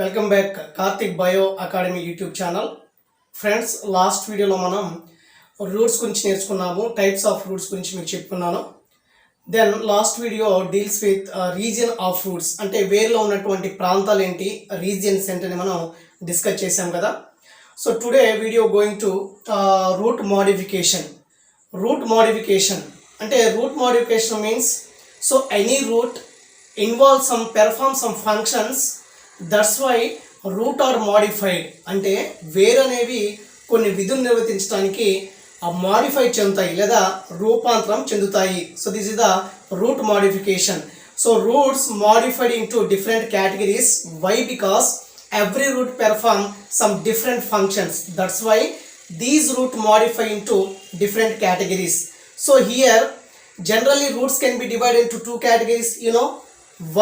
Welcome back Karthik bio academy YouTube channel. Friends, last వీడియోలో మనం roots గురించి నేర్చుకున్నాము. టైప్స్ ఆఫ్ రూట్స్ గురించి మీకు చెప్పుకున్నాను. Then last video deals with region of roots, అంటే వేరులో ఉన్నటువంటి ప్రాంతాలు ఏంటి, రీజియన్స్ ఏంటని మనం డిస్కస్ చేసాం కదా. So today video going to root modification. Root modification అంటే root modification means so any root involve some perform some functions, that's why root are modified. అంటే వేరు అనేవి కొన్ని విధులు నిర్వర్తించడానికి మాడిఫై చెందుతాయి లేదా రూపాంతరం చెందుతాయి. So this is the root modification. So roots modified into different categories. Why? Because every root perform some different functions, that's why these root modify into different categories. So here generally roots can be divided into two categories,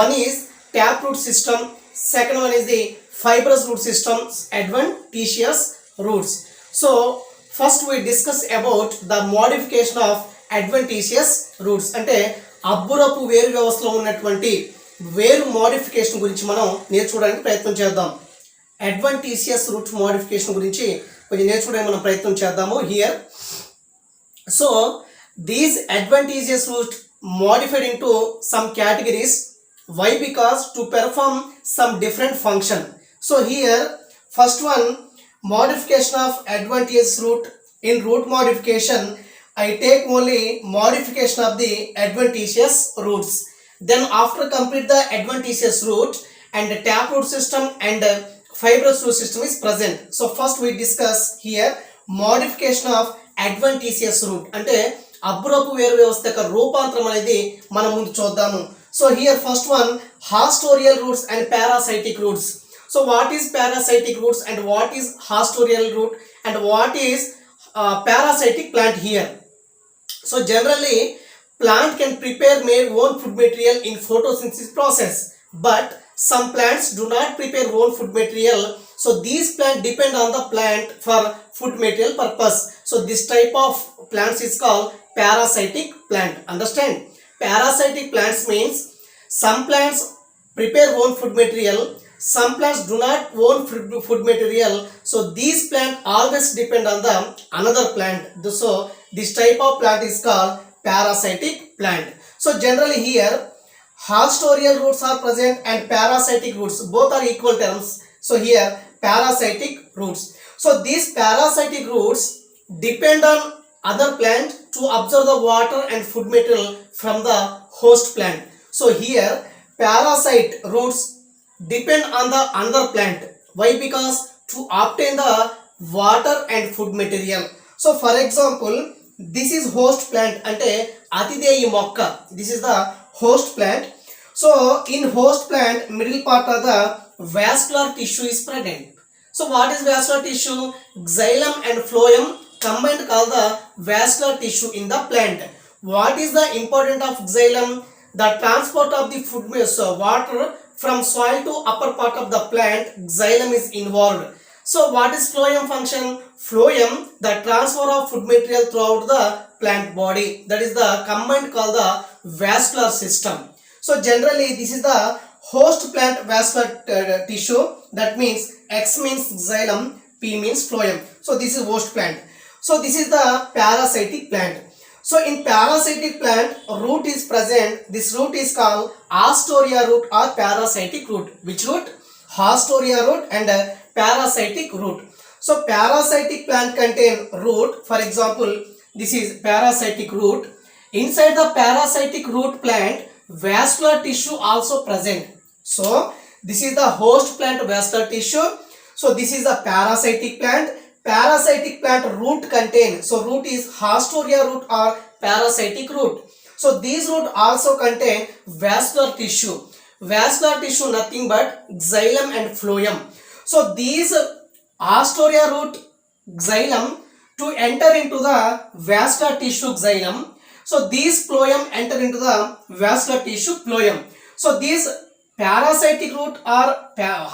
one is taproot system, second one is the fibrous root systems, adventitious roots. So first we discuss about the modification of adventitious roots. అంటే అబ్బురపు వేరు వ్యవస్థలో ఉన్నటువంటి వేరు modification గురించి మనం నేర్చుకోవడానికి ప్రయత్నం చేద్దాం. అడ్వెంటీషియస్ రూట్ మోడిఫికేషన్ గురించి కొంచెం నేర్చుకోవడానికి మనం ప్రయత్నం చేద్దాము here. So these adventitious root modified into some categories. Why? Because to perform some different function. So here first one, modification of adventitious root. In root modification I take only modification of the adventitious roots. Then after complete the adventitious root and the taproot system and fibrous root system is present. So first we discuss here modification of adventitious root. అంటే అబ్బురపు వేరు వ్యవస్థ యొక్క రూపాంతరం అనేది మనం ముందు చూద్దాము. So here first one, haustorial roots and parasitic roots. So what is parasitic roots and what is haustorial root and what is parasitic plant here? So generally plant can prepare their own food material in photosynthesis process, but some plants do not prepare own food material. So these plants depend on the plant for food material purpose. So this type of plants is called parasitic plant. Understand? Parasitic plants means some plants prepare own food material, some plants do not own food material. So these plants always depend on the another plant. So this type of plant is called parasitic plant. So generally here haustorial roots are present and parasitic roots, both are equal terms. So here parasitic roots. So these parasitic roots depend on other plant to absorb the water and food material from the host plant. So here parasite roots depend on the another plant. Why? Because to obtain the water and food material. So for example, this is host plant అంటే అతిథేయి మొక్క. This is the host plant. So in host plant middle part of the vascular tissue is present. So what is vascular tissue? Xylem and phloem combined call the vascular tissue in the plant. What is the importance of xylem? The transport of the food water from soil to upper part of the plant, xylem is involved. So what is phloem function? Phloem, the transfer of food material throughout the plant body, that is the combined called the vascular system. So generally this is the host plant vascular tissue. That means X means xylem, P means phloem. So this is host plant. So this is the parasitic plant. So in parasitic plant root is present. This root is called Haustoria root or parasitic root. Which root? Haustoria root and parasitic root. So parasitic plant contain root. For example, this is parasitic root. Inside the parasitic root plant vascular tissue also present. So this is the host plant vascular tissue. So this is the parasitic plant. Parasitic plant root contain, so root is Haustoria root or parasitic root. So these root also contain vascular tissue. Vascular tissue nothing but xylem and phloem. So these Haustoria root xylem to enter into the vascular tissue xylem. So these phloem enter into the vascular tissue phloem. So these parasitic root or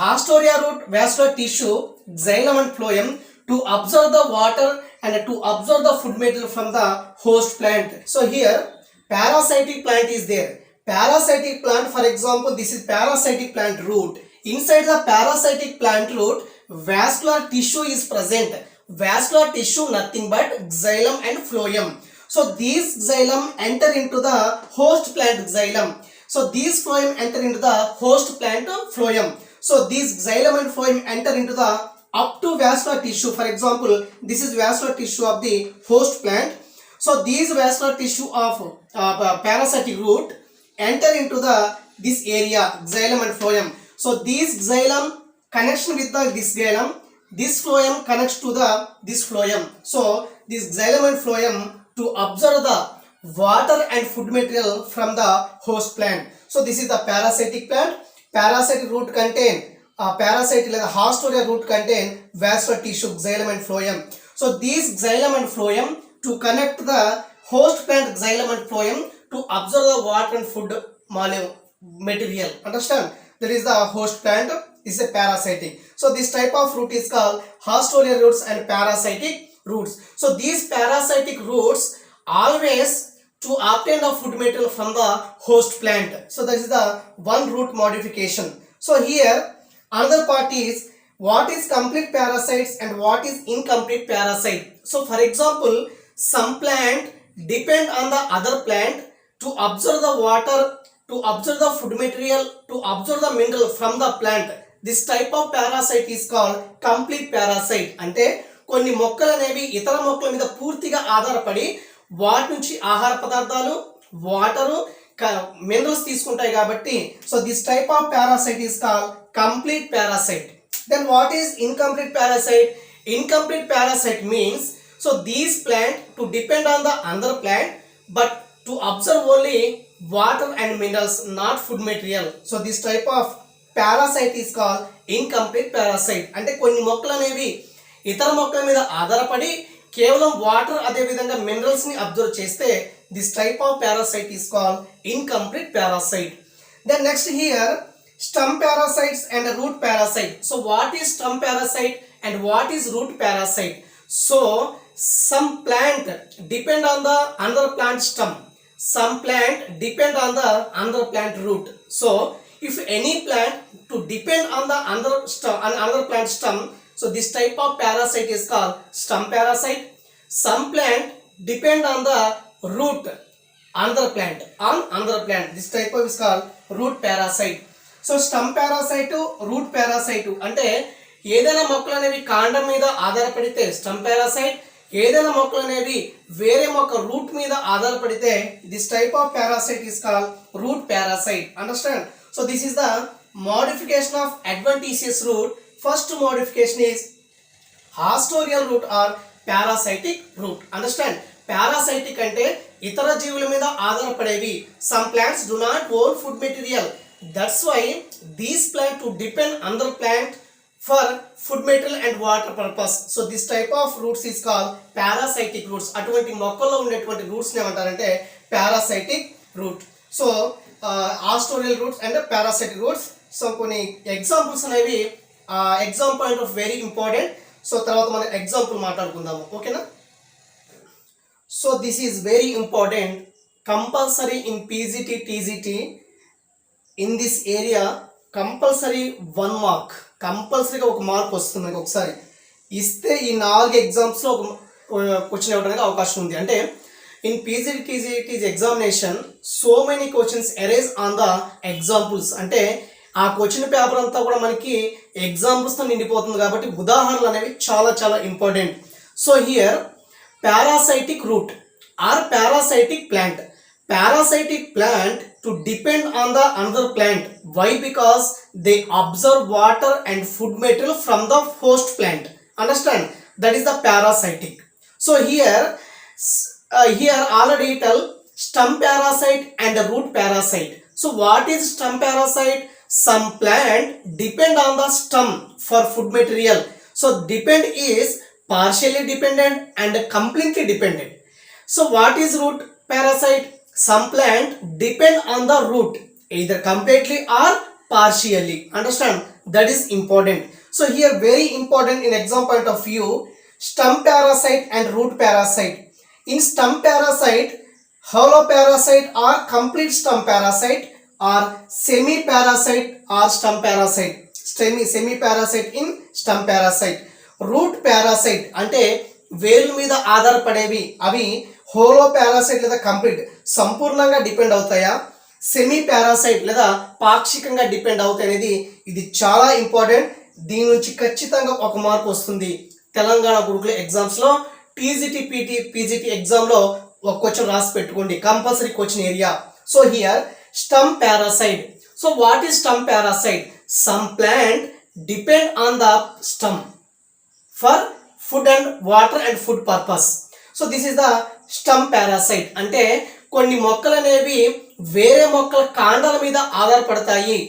Haustoria root vascular tissue xylem and phloem to absorb the water and to absorb the food material from the host plant. So here parasitic plant is there. Parasitic plant, for example, this is parasitic plant root. Inside the parasitic plant root, vascular tissue is present. Vascular tissue nothing but xylem and phloem. So these xylem enter into the host plant xylem. So these phloem enter into the host plant phloem. So these xylem and phloem enter into the up to vascular tissue. For example, this is vascular tissue of the host plant. So these vascular tissue of parasitic root enter into the this area xylem and phloem. So these xylem connection with the this xylem, this phloem connects to the this phloem. So this xylem and phloem to absorb the water and food material from the host plant. So this is the parasitic plant. Parasitic root contain parasite like Haustoria root contain vascular tissue xylem and phloem. So these xylem and phloem to connect the host plant xylem and phloem to absorb the water and food material. Understand? That is the host plant is a parasitic. So this type of root is called Haustoria roots and parasitic roots. So these parasitic roots always to obtain the food material from the host plant. So that is the one root modification. So here another part is what is complete parasites and what is incomplete parasite. So for example, some plant depend on the other plant to absorb the water, to absorb the food material, to absorb the mineral from the plant. This type of parasite is called complete parasite. అంటే కొన్ని మొక్కలు అనేవి ఇతర మొక్కల మీద పూర్తిగా ఆధారపడి వాటి నుంచి ఆహార పదార్థాలు, వాటరు, మినరల్స్ తీసుకుంటాయి కాబట్టి so this type of parasite is called complete parasite. Then what is incomplete parasite? Incomplete parasite means so these plant to depend on the other plant but to absorb only water and minerals, not food material. So this type of parasite is called incomplete parasite. అంటే కొన్ని మొక్కలు అనేవి ఇతర మొక్కల మీద ఆధారపడి కేవలం water అదే విధంగా మినరల్స్ ని అబ్జర్వ్ చేస్తే this type of parasite is called incomplete parasite. Then next here stump parasites and root parasite. So what is stump parasite and what is root parasite? So some plant depend on the another plant stump. Some plant depend on the another plant root. So if any plant to depend on the another plant stump, so this type of parasite is called stump parasite. Some plant depend on the root another plant on another plant. This type of is called root parasite. So stem parasite, root parasite అంటే ఏదైనా మొక్కలు అనేవి కాండం మీద ఆధారపడితే stump parasite, ఏదైనా మొక్కలు అనేవి వేరే మొక్క రూట్ మీద ఆధారపడితే this type of parasite is called root parasite. Understand? So this is the modification of adventitious root. First modification is haustorial root or parasitic root. Understand? పారాసైటిక్ అంటే ఇతర జీవుల మీద ఆధారపడేవి. Some plants do not own food material. That's why these plant to depend on the plant for food material and water purpose. So this type of roots is called parasitic roots. అటువంటి మొక్కల్లో ఉండేటువంటి roots ని ఏమంటారంటే parasitic root. So haustorial roots and parasitic roots. So కొన్ని examples అనేవి exam point of very important. So తర్వాత మనం example మాట్లాడుకుందాము. ఓకేనా? So this is very important, compulsory in PGT TGT. In this area compulsory 1 mark, కంపల్సరీగా 1 mark వస్తుంది. మనకి ఒకసారి ఇస్తే ఈ 4 ఎగ్జామ్స్లో ఒక క్వశ్చన్ ఇవ్వడానికి అవకాశం ఉంది. అంటే in PGT TGT examination so many questions arise on the examples. అంటే ఆ క్వశ్చన్ పేపర్ అంతా కూడా మనకి ఎగ్జాంపుల్స్తో నిండిపోతుంది కాబట్టి ఉదాహరణలు అనేవి చాలా చాలా important. So here parasitic root or parasitic plant. Parasitic plant to depend on the another plant. Why? Because they absorb water and food material from the host plant. Understand? That is the parasitic. So here already tell stump parasite and the root parasite. So what is stump parasite? Some plant depend on the stump for food material. So depend is partially dependent and completely dependent. So what is root parasite? Some plant depend on the root either completely or partially. Understand? That is important. So here very important in exam point of view, stump parasite and root parasite. In stump parasite, hollow parasite or complete stump parasite or semi parasite or stump parasite. Semi parasite in stem parasite. Root parasite అంటే వేర్ల మీద ఆధారపడేవి, అవి holo parasite లేదా complete సంపూర్ణంగా depend అవుతాయా, semi parasite లేదా పాక్షికంగా డిపెండ్ అవుతాయి అనేది ఇది చాలా ఇంపార్టెంట్. దీని నుంచి ఖచ్చితంగా ఒక మార్క్ వస్తుంది తెలంగాణ గురుకుల ఎగ్జామ్స్లో. టీజీటీ పీజీటీ ఎగ్జామ్లో ఒక క్వశ్చన్ రాసి పెట్టుకోండి, compulsory question area. So here stem parasite. So what is stem parasite? Some plant depend on the stem for food and water and food purpose. So this is the stem parasite. అంటే కొన్ని మొక్కలు అనేవి వేరే మొక్కల కాండాల మీద ఆధారపడతాయి,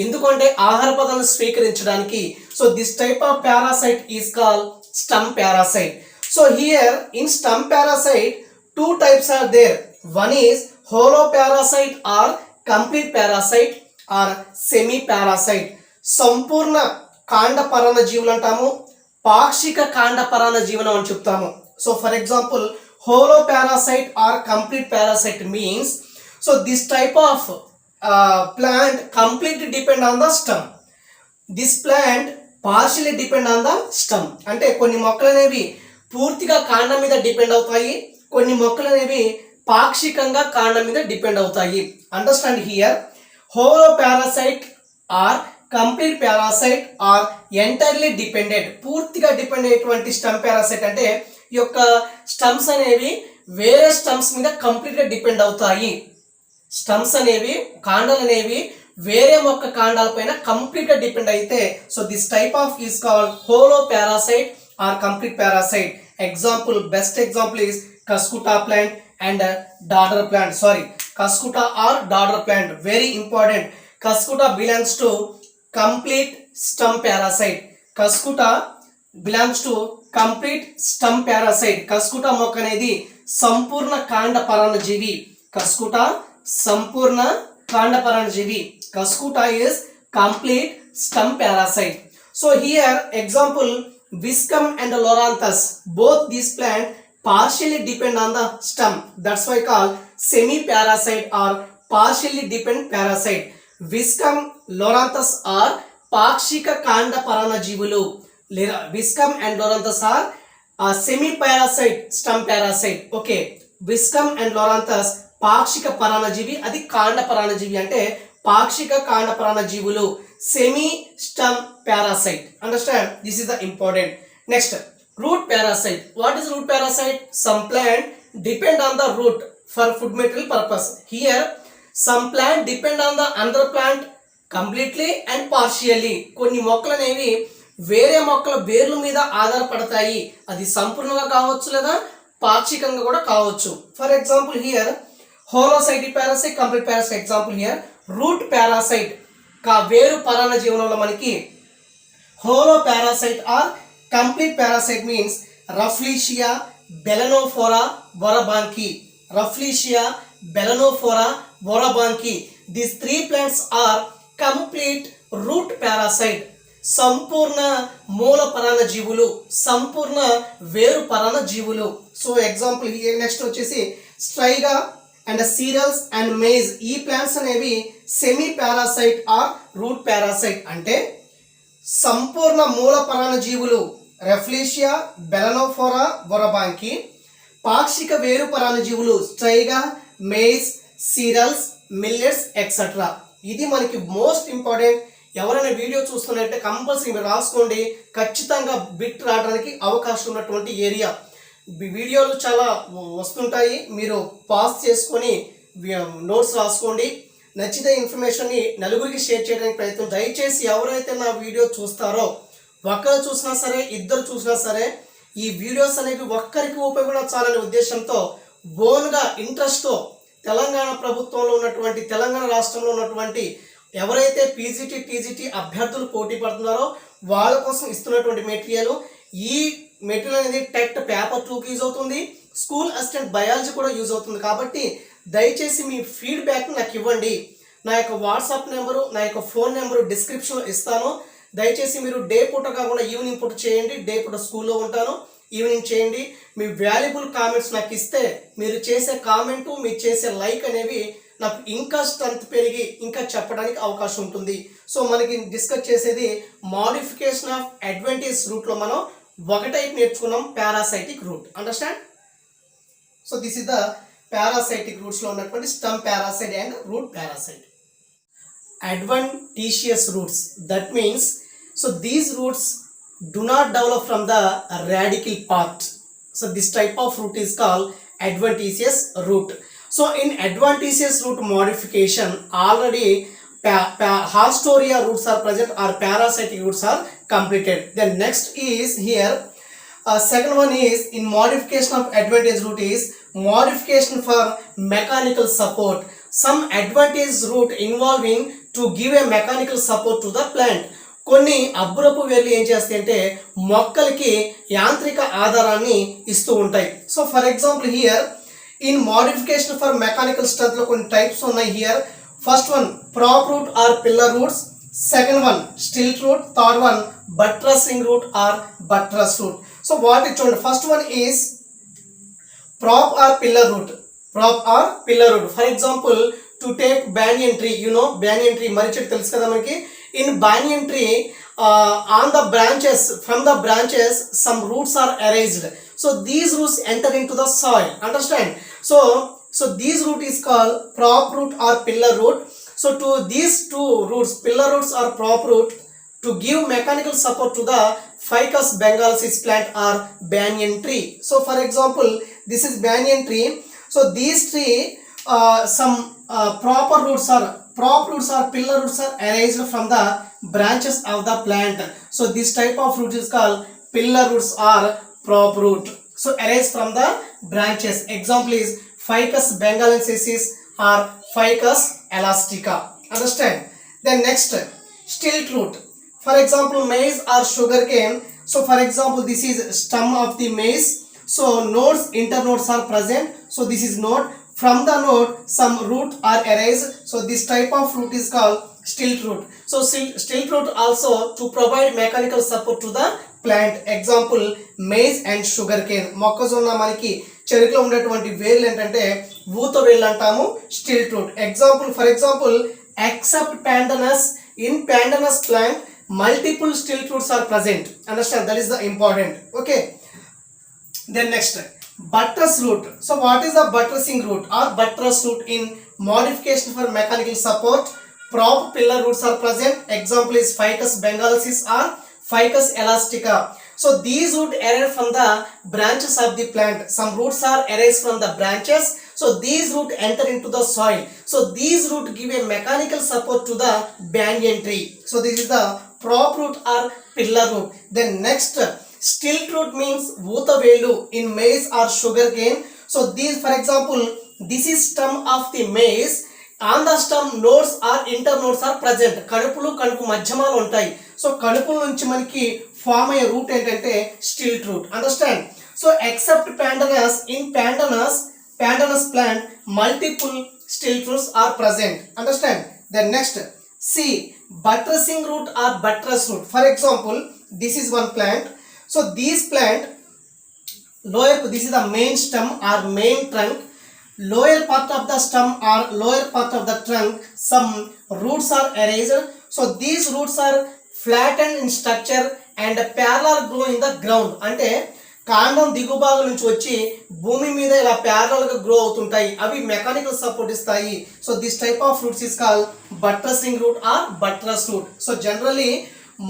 ఎందుకంటే ఆహార పదాలను స్వీకరించడానికి. So this type of parasite is called stem parasite. So here in stem parasite two types are there. One is holo parasite or complete parasite or semi parasite. సంపూర్ణ కాండ పరాన్న జీవులు అంటాము, పాక్షిక కాండ పరాన్న జీవనం అని చెప్తాము. So for example hollow parasite or complete parasite means, so this type of plant completely depend on the stem. This plant partially depend on the stem. అంటే కొన్ని మొక్కలు అనేవి పూర్తిగా కాండం మీద డిపెండ్ అవుతాయి, కొన్ని మొక్కలు అనేవి పాక్షికంగా కాండం మీద డిపెండ్ అవుతాయి. Understand here. Holo parasite or complete parasite or entirely dependent. పూర్తిగా డిపెండ్ అయ్యేటువంటి స్టమ్ పారాసైట్ అంటే ఈ యొక్క స్టమ్స్ అనేవి వేరే స్టమ్స్ మీద కంప్లీట్గా డిపెండ్ అవుతాయి. స్టమ్స్ అనేవి కాండాలు అనేవి వేరే మొక్క కాండాలపైన కంప్లీట్గా డిపెండ్ అయితే, so this type of is called holo parasite or complete parasite. Example, best example is Cuscuta plant and dodder plant. Sorry, Cuscuta or dodder plant. Very important. Cuscuta belongs to complete stem parasite. Cuscuta belongs to complete stem parasite. Cuscuta మొక్క అనేది సంపూర్ణ కాండ పరాన్నజీవి. Cuscuta సంపూర్ణ కాండ పరాన్నజీవి. Cuscuta is complete stem parasite. So here example Viscum and Loranthus. Both these plant partially depend on the stem. That's why called semi parasite or partially depend parasite. Viscum, Loranthus are పాక్షిక కాండ పరాన్న జీవులు. Viscum and Loranthus are semi parasite stem parasite. Okay, Viscum and Loranthus పాక్షిక పరాన్న జీవి, అది కాండ పరాన్న జీవి అంటే పాక్షిక కాండ పరాన్న జీవులు. Semi stem parasite. Understand, this is the important. Next, root parasite. What is root parasite? Some plant depend on the root for food material purpose. Here some plant depend on the another plant completely and partially. కొన్ని మొక్కలు అనేవి వేరే మొక్కల వేర్ల మీద ఆధారపడతాయి, అది సంపూర్ణంగా కావచ్చు లేదా పాక్షికంగా కూడా కావచ్చు. For example here holoparasitic parasite, complete parasite. Example here root parasite. వేరు పరాన్న జీవనంలో మనకి hollow parasite or complete parasite means Rafflesia, Belanophora, Vorabanki. Rafflesia, Belanophora, Vorabanki. These three plants are complete root parasite. సంపూర్ణ మూల పరాన్న జీవులు, సంపూర్ణ వేరు పరాన్న జీవులు. సో ఎగ్జాంపుల్ నెక్స్ట్ వచ్చేసి striga and cereals and maize. ఈ ప్లాంట్స్ అనేవి semi parasite or root parasite. అంటే సంపూర్ణ మూల పరాన్న జీవులు రెఫ్లీషియా, బెలనోఫోరా, బొరబాంకి. పాక్షిక వేరు పరాన్న జీవులు స్ట్రైగా, మేజ్, సీరియల్స్, మిల్లెట్స్ ఎక్సెట్రా. ఇది మనకి మోస్ట్ ఇంపార్టెంట్. ఎవరైనా వీడియో చూస్తున్నట్టే కంపల్సరీ మీరు రాసుకోండి, ఖచ్చితంగా బిట్ రావడానికి అవకాశం ఉన్నటువంటి ఏరియా. వీడియోలు చాలా వస్తుంటాయి, మీరు పాస్ చేసుకొని నోట్స్ రాసుకోండి. నచ్చితే ఇన్ఫర్మేషన్ని నలుగురికి షేర్ చేయడానికి ప్రయత్నం. దయచేసి ఎవరైతే నా వీడియో చూస్తారో, ఒక్కరు చూసినా సరే ఇద్దరు చూసినా సరే, ఈ వీడియోస్ అనేవి ఒక్కరికి ఉపయోగపడాలనే ఉద్దేశంతో ఓన్గా ఇంట్రెస్ట్తో తెలంగాణ ప్రభుత్వంలో ఉన్నటువంటి, తెలంగాణ రాష్ట్రంలో ఉన్నటువంటి ఎవరైతే పీజీటీ టీజీటీ అభ్యర్థులు పోటీ పడుతున్నారో వాళ్ళ కోసం ఇస్తున్నటువంటి మెటీరియల్. ఈ మెటీరియల్ అనేది టెట్ పేపర్ 2కి యూజ్ అవుతుంది, స్కూల్ అసిస్టెంట్ బయాలజీ కూడా యూజ్ అవుతుంది. కాబట్టి దయచేసి మీ ఫీడ్బ్యాక్ నాకు ఇవ్వండి. నా యొక్క వాట్సాప్ నెంబరు, నా యొక్క ఫోన్ నెంబరు డిస్క్రిప్షన్లో ఇస్తాను. దయచేసి మీరు డే పూట కాకుండా ఈవినింగ్ పూట చేయండి. డే పూట స్కూల్లో ఉంటాను, ఈవినింగ్ చేయండి. మీ వాల్యుబుల్ కామెంట్స్ నాకు ఇస్తే, మీరు చేసే కామెంటు, మీరు చేసే లైక్ అనేవి నాకు ఇంకా స్ట్రెంత్ పెరిగి ఇంకా చెప్పడానికి అవకాశం ఉంటుంది. సో మనకి డిస్కస్ చేసేది మోడిఫికేషన్ ఆఫ్ అడ్వాంటేజ్ రూట్లో మనం ఒక టైప్ నేర్చుకున్నాం, parasitic root. Understand? So this is the parasitic రూట్స్లో ఉన్నటువంటి stem parasite and root parasite. Adventitious roots, that means so these roots do not develop from the radical part. So this type of root is called adventitious root. So in adventitious root modification already Hastoria roots are present or parasitic roots are completed. Then next is here second one is in modification of advantage root is modification for mechanical support. Some advantage root involving to give a mechanical support to the plant. కొన్ని అబ్బురపు వేర్లు ఏం చేస్తాయి అంటే మొక్కలకి యాంత్రిక ఆధారాన్ని ఇస్తూ ఉంటాయి. So for example here in modification for mechanical strength లో కొన్ని టైప్స్ ఉన్నాయి. Here first one prop root or pillar roots, second one stilt root, third one buttressing root or buttress root. So వాటి చూడండి, first one is prop or pillar root. Prop or pillar root. For example, to take banyan tree, you know banyan tree mari చెట్టు తెలుసు కదా మనకి. In banyan tree on the branches, from the branches some roots are erased. So these roots enter into the soil. Understand? So these root is called prop root or pillar root. So to these two roots, pillar roots or prop root, to give mechanical support to the Ficus bengalensis plant or banyan tree. So for example, this is banyan tree. So these tree some prop roots or pillar roots are erased from the branches of the plant. So this type of root is called pillar roots or prop root. So erased from the branches. Example is Ficus bengalensis or Ficus elastica. Understand? Then next, stilt root. For example, maize or sugarcane. So for example, this is stem of the maize. So nodes, internodes are present. So this is node. From the node, some root are erased. So this type of root is called stilt root. So stilt root also to provide mechanical support to the plant. Example, maize and sugarcane. మొక్కజొన్న మనకి చెరుకులో ఉండేటువంటి వేర్లు ఏంటంటే ఊత వేర్లు అంటాము, stilt root. Example for example except pandanus, in pandanus plant multiple stilt roots are present. Understand? That is the important. Okay. Then next, buttress root. So what is the buttressing root or buttress root in modification for mechanical support? Prop pillar roots are present. Example is Ficus bengalensis or Ficus elastica. So these roots erase from the branches of the plant. Some roots are erased from the branches. So these roots enter into the soil. So these roots give a mechanical support to the banyan tree. So this is the prop root or pillar root. Then next, stilt root means ఊత వేలు in maize or sugarcane. So these, for example, this is stem of the maize. On the stem nodes or internodes are present. కడుపులు కడుపు మధ్యమాలు ఉంటాయి. So కడుపుల నుంచి మనకి form అయ్యే root ఏంటంటే stilt root. Understand? So except pandanus, in pandanus plant multiple stilt roots are present. Understand? Then next, see buttressing root or buttress root. For example, this is one plant. So this plant lower, this is the main stem or main trunk. Lower part of the stem or lower part of the trunk, some roots are erased. So these roots are flattened in structure and parallel grow in the ground. అంటే కాండం దిగుభాగం నుంచి వచ్చి భూమి మీద ఇలా parallel గా grow అవుతుంటాయి. అవి మెకానికల్ సపోర్ట్ ఇస్తాయి. So this type of roots is called buttressing root or buttress root. So generally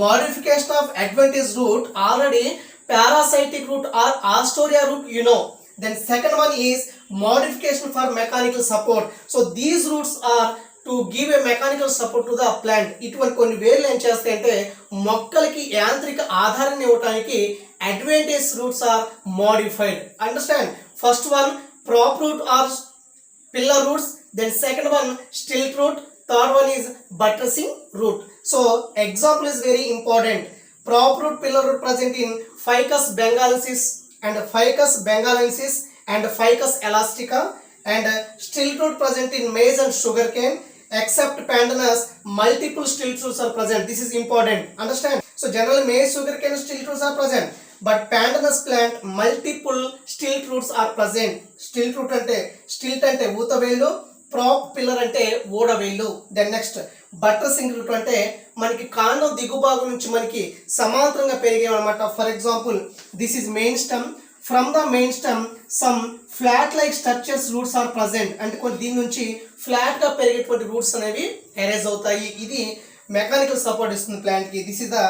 modification of advantage root already parasitic root or Hastoria root, you know. Then second one is modification for mechanical support. So these roots are to give a mechanical support to the plant. ఇటువంటి కొన్ని వేర్లు ఏం చేస్తాయంటే మొక్కలకి యాంత్రిక ఆధారాన్ని ఇవ్వడానికి advantage roots are modified. Understand? First one prop root or pillar roots, then second one stilt root, third one is buttressing root. So example is very important. Prop root, pillar root present in Ficus bengalensis and Ficus elastica, and stilt root present in maize and sugarcane. Except pandanus, multiple stilt roots are present. This is important. Understand? So generally maize, sugarcane, stilt roots are present, but pandanus plant multiple stilt roots are present. Stilt root ante stilt ante ఊత వేలు, prop pillar అంటే ఓడవేళ్ళు. Then next buttressing root అంటే మనకి కాండం దిగు భాగం నుంచి మనకి సమాంతరంగా పెరిగేవన్నమాట. For example this is main stem. From the main stem some flat like structures roots are present. అంటే కొన్ని దీని నుంచి ఫ్లాట్ గా పెరిగేటువంటి రూట్స్ అనేవి అరేజ్ అవుతాయి. ఇది మెకానికల్ సపోర్ట్ ఇస్తుంది ప్లాంట్ కి. This is the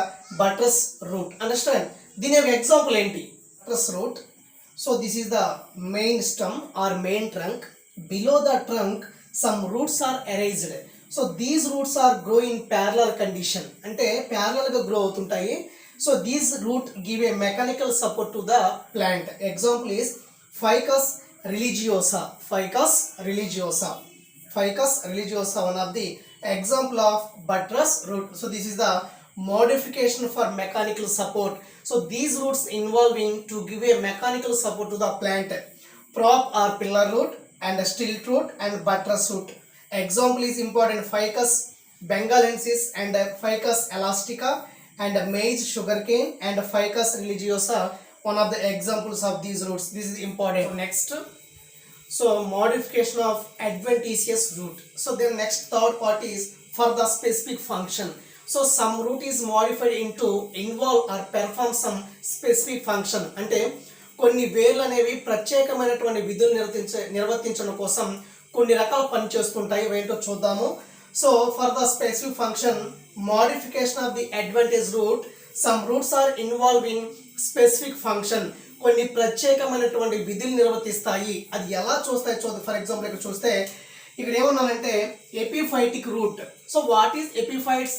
buttress root. Understand? దీని యొక్క ఎగ్జాంపుల్ ఏంటి? Buttress root. So this is the main stem or main trunk. Below the trunk some roots are erased. So these roots are grow in parallel condition. అంటే parallel గా grow అవుతుంటాయి. So these root give a mechanical support to the plant. Example is Ficus religiosa. Ficus religiosa. Ficus religiosa, one of the example of buttress root. So this is the modification for mechanical support. So these roots involving to give a mechanical support to the plant. Prop or pillar root and stilt root and buttress root. Example is important: Ficus bengalensis and Ficus elastica and maize sugarcane and Ficus religiosa. One of the examples of these roots. This is important. Next, so modification of adventitious root. So then next third part is for the specific function. So some root is modified into involve or perform some specific function. అంటే కొన్ని వేర్లు అనేవి ప్రత్యేకమైనటువంటి విధులు నిర్వర్తించడం కోసం కొన్ని రకాల పని చేస్తుంటాయి. ఏంటో చూద్దాము. So for the specific function modification of the advantage root. Some roots are involve in specific function. కొన్ని ప్రత్యేకమైనటువంటి విధులు నిర్వర్తిస్తాయి. అది ఎలా చూస్తాయి చూద్దాం. ఫర్ ఎగ్జాంపుల్ ఇక్కడ చూస్తే ఇక్కడ ఏమన్నానంటే epiphytic root. So what is epiphytes?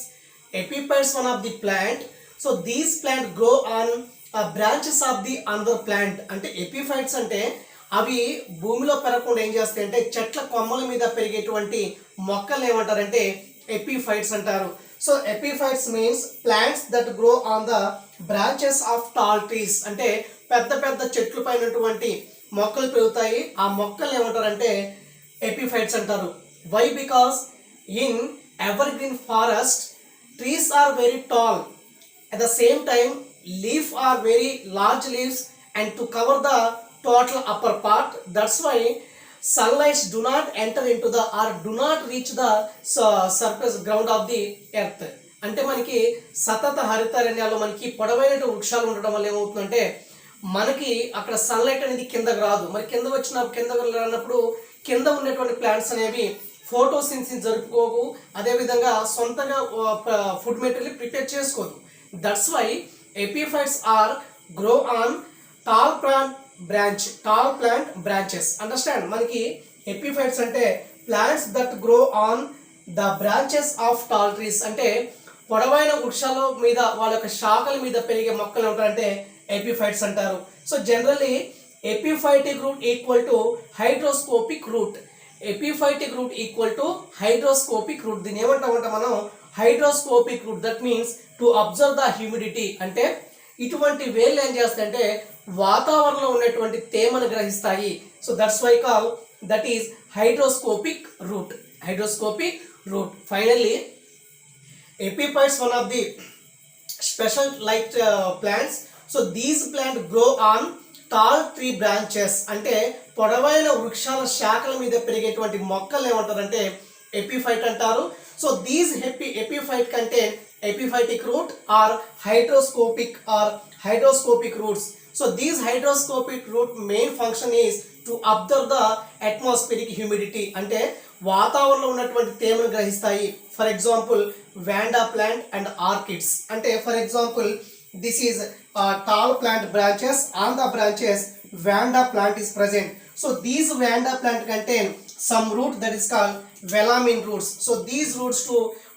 Epiphytes one of the plant. So these plant grow on branches of the another plant. అంటే ఎపిఫైట్స్ అంటే అవి భూమిలో పెరగకుండా ఏం చేస్తాయి అంటే చెట్ల కొమ్మల మీద పెరిగేటువంటి మొక్కలు ఏమంటారంటే ఎపిఫైట్స్ అంటారు. So epiphytes means plants that grow on the branches of tall trees. అంటే పెద్ద పెద్ద చెట్లు పైనటువంటి మొక్కలు పెరుగుతాయి. ఆ మొక్కలు ఏమంటారంటే ఎపిఫైట్స్ అంటారు. Why? Because in evergreen forest trees are very tall. At the same time leaf are very large leaves and to cover the total upper part. That's why sunlight do not enter into the or do not reach the surface ground of the earth. అంటే మనకి సతత హరితారణ్యాల్లో మనకి పొడవైన వృక్షాలు ఉండడం వల్ల ఏమవుతుందంటే మనకి అక్కడ సన్లైట్ అనేది కిందకు రాదు. మరి కిందకు రానప్పుడు కింద ఉన్నటువంటి ప్లాంట్స్ అనేవి ఫోటోసింథసిస్ జరుపుకోవు. అదేవిధంగా సొంతంగా ఫుడ్ మెటీరియల్ ప్రిపేర్ చేసుకోదు. That's why epiphytes are grow on tall plant branches. Understand? మనకి epiphytes అంటే plants that grow on the branches of tall trees. అంటే పొడవైన వృక్షాల మీద వాళ్ళ యొక్క శాఖల మీద పెరిగే మొక్కలు ఉంటారంటే epiphytes అంటారు. So generally epiphytic root equal to hydroscopic root. Epiphytic root equal to hydroscopic root. దీన్ని ఏమంటామంటే మనం hydroscopic root. That means to observe the humidity. అంటే ఇటువంటి వేర్లు ఏం చేస్తాయంటే వాతావరణంలో ఉన్నటువంటి తేమను గ్రహిస్తాయి. So that's why call that is hydroscopic root. Hydroscopic root. Finally epiphytes one of the special like plants. So these plant grow on tall tree branches. అంటే పొడవైన వృక్షాల శాఖల మీద పెరిగేటువంటి మొక్కలు ఏమంటారంటే ఎపిఫైట్ అంటారు. So these epiphyte contain epiphytic root or hydroscopic roots. So these hydroscopic root main function is to observe the atmospheric humidity. అంటే వాతావరణంలో ఉన్నటువంటి తేమను గ్రహిస్తాయి. For example vanda plant and orchids. అంటే for example this is tall plant branches. On the branches vanda plant is present. So these vanda plant contain some root that is called velamin roots. So these roots to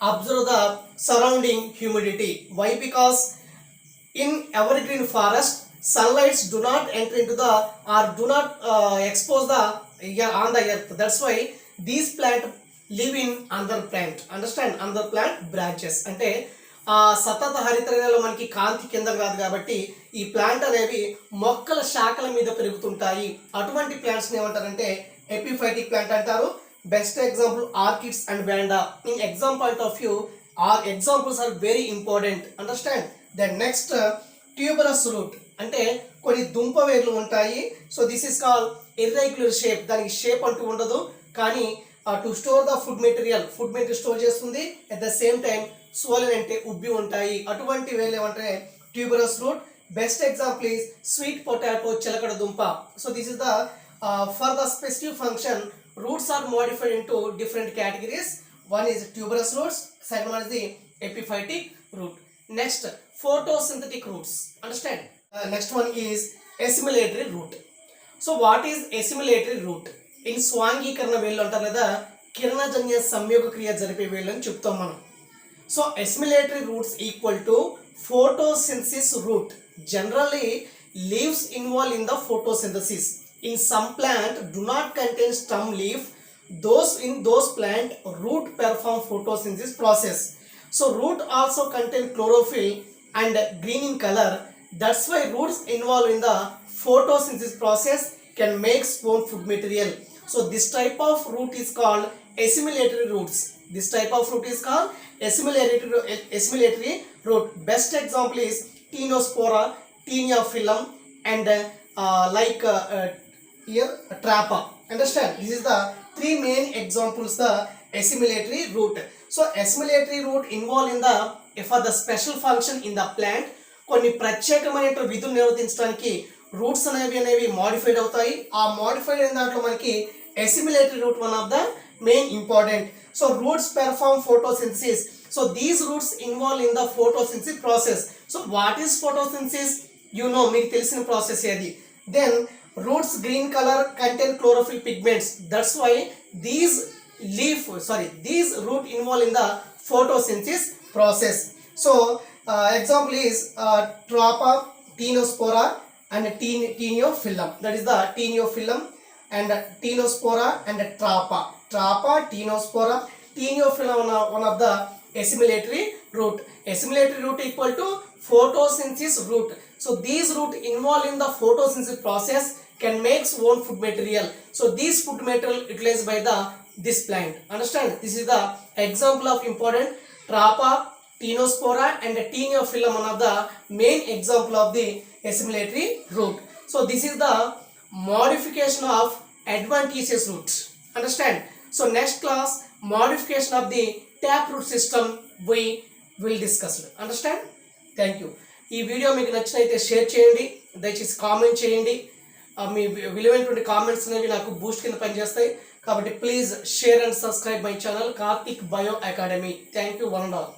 observe the surrounding humidity. Why? Because in evergreen forest sunlights do not enter into the or do not expose the on the earth. That's why these plant live in under plant. Understand? Under plant branches. అంటే సతత హరితరణ్యాల్లో మనకి కాంతి కిందకు రాదు కాబట్టి ఈ plant అనేవి మొక్కల శాఖల మీద పెరుగుతుంటాయి. అటువంటి ప్లాంట్స్ ఏమంటారంటే ఎపిఫైటిక్ ప్లాంట్ అంటారు. Best example orchids and Wanda. In exam point of view our examples are very important. Understand? Then next tuberous root అంటే కొన్ని దుంప వేర్లు ఉంటాయి. So this is call irregular shape. దానికి షేప్ అంటూ ఉండదు కానీ to store the food material store చేస్తుంది. At the same time swollen అంటే ఉబ్బి ఉంటాయి. అటువంటి వేలు ఏమంటే tuberous root. Best example is sweet potato, చిలకడ దుంప. So this is the for the specific function roots are modified into different categories. One is tuberous roots, second one is the epiphytic root. Next, photosynthetic roots. Understand? Next one is assimilatory root. So what is assimilatory root? In స్వాంగీకరణ వేళ్ళు అంటారు లేదా కిరణజన్య సంయోగ క్రియ జరిపే వేళ్ళు అని చెప్తాం మనం. So assimilatory roots equal to photosynthesis root. Generally leaves involved in the photosynthesis. In some plant do not contain stem leaf. Those plant root perform photosynthesis process. So root also contain chlorophyll and green in color. That's why roots involved in the photosynthesis process can make own food material. So this type of root is called assimilatory roots. This type of root is called assimilatory root. Best example is Tinospora, Tinea and here trapa. Understand? This is the three main examples the assimilatory root. So assimilatory root involved in the for the special function in the plant. కొన్ని ప్రత్యేకమైన విధులు నిర్వర్తించడానికి roots అనేవి modified అవుతాయి. ఆ modified అయిన దాంట్లో మనకి assimilatory root one of the main important. So roots perform photosynthesis. So these roots involved in the photosynthesis process. So what is photosynthesis? You know, మీకు తెలిసిన ప్రాసెస్ ఏది. Then roots green color contain chlorophyll pigments. That's why these root involved in the photosynthesis process. So example is Trapa, Tinospora and Teniophyllum. That is the Teniophyllum and Tinospora and Trapa. Tinospora, Teniophyllum one of the assimilatory root. Assimilatory root equal to photosynthesis root. So these root involved in the photosynthesis process can make own food material. So these food material utilized by this plant. Understand? This is the example of important Trapa, Tinospora and Teniophyllum, one of the main example of the assimilatory root. So this is the modification of adventitious roots. Understand? So next class modification of the taproot system we will discuss. Understand? Thank you. ఈ video మీకు నచ్చినైతే share చేయండి, దయచేసి comment చేయండి. మీ విలువైనటువంటి comments అనేవి నాకు Boost కింద పనిచేస్తాయి. కాబట్టి please share and subscribe my channel Karthik bio academy. Thank you one and all.